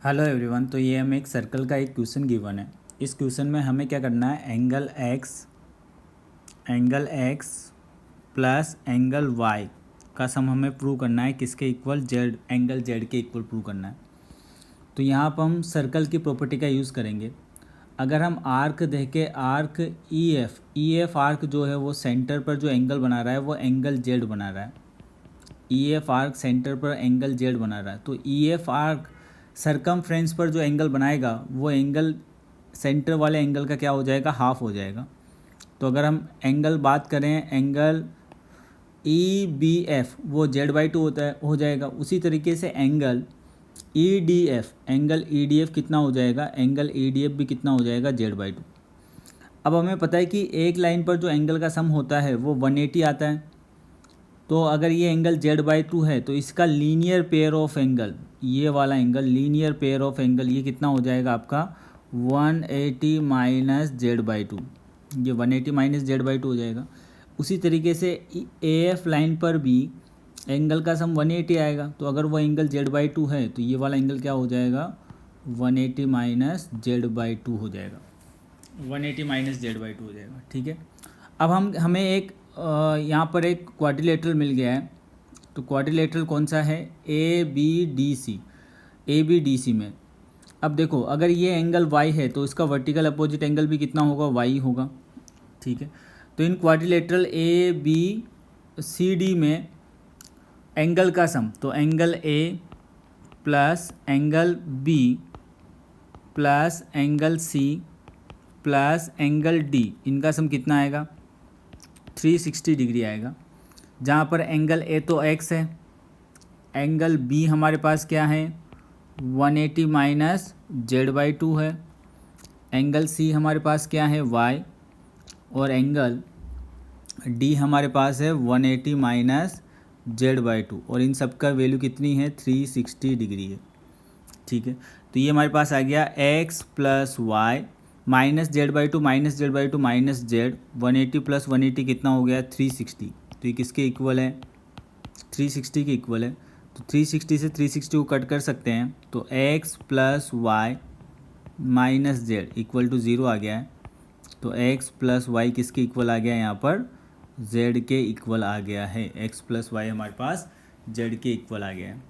Hello everyone. तो ये हमें एक सर्कल का एक क्वेश्चन गिवन है। इस क्वेश्चन में हमें क्या करना है, angle x plus angle y का सम हमें प्रूव करना है। किसके इक्वल? जेड, एंगल जेड के इक्वल प्रूव करना है। तो यहाँ पर हम सर्कल की प्रॉपर्टी का यूज़ करेंगे। अगर हम आर्क देखें, आर्क ई एफ आर्क जो है वो सेंटर पर जो एंगल बना रहा है वो एंगल जेड बना रहा है। ई एफ आर्क सेंटर पर एंगल जेड बना रहा है। तो ई एफ आर्क सरकमफ्रेंस पर जो एंगल बनाएगा वो एंगल सेंटर वाले एंगल का क्या हो जाएगा? हाफ हो जाएगा। तो अगर हम एंगल बात करें, एंगल ई बी एफ वो जेड बाई टू होता है, हो जाएगा। उसी तरीके से angle E D F, angle E D F कितना हो जाएगा? एंगल ई डी एफ भी कितना हो जाएगा? Z by to. अब हमें पता है कि एक लाइन पर जो एंगल का सम होता है वो 180 आता है। तो अगर ये एंगल जेड बाई टू है तो इसका लीनियर पेयर ऑफ एंगल, ये वाला angle linear pair of angle, ये कितना हो जाएगा आपका? 180 माइनस जेड बाई टू। ये 180 माइनस जेड बाई टू हो जाएगा। उसी तरीके से ए एफ लाइन पर भी एंगल का सम 180 आएगा। तो अगर वो एंगल जेड बाई टू है तो ये वाला एंगल क्या हो जाएगा? 180 माइनस जेड बाई टू हो जाएगा। 180 माइनस जेड बाई टू हो जाएगा। ठीक है। अब हमें एक यहाँ पर एक क्वाड्रिलेटरल मिल गया है। तो क्वाड्रिलेटरल कौन सा है? A B D C. A B D C में अब देखो, अगर ये एंगल y है तो इसका वर्टिकल अपोजिट एंगल भी कितना होगा? y होगा। ठीक है। तो in quadrilateral A B C D में एंगल का सम, तो angle A plus angle B plus angle C plus angle D, इनका सम कितना आएगा? 360 डिग्री आएगा। जहाँ पर एंगल ए तो x है, एंगल बी हमारे पास क्या है? 180 माइनस जेड बाई टू है। एंगल सी हमारे पास क्या है? y। और एंगल डी हमारे पास है 180 माइनस जेड बाई टू। और इन सब का वैल्यू कितनी है? 360 डिग्री है। ठीक है। तो ये हमारे पास आ गया x plus y minus z by two minus z by two minus z. 180 plus 180 कितना हो गया? 360। तो ये किसके इक्वल है? 360 के इक्वल है। तो 360 से 360 को कट कर सकते हैं। तो x plus y minus z equal to 0 आ गया है। तो x प्लस वाई किसके इक्वल आ गया है? यहाँ पर z के इक्वल आ गया है। x प्लस वाई हमारे पास z के इक्वल आ गया है।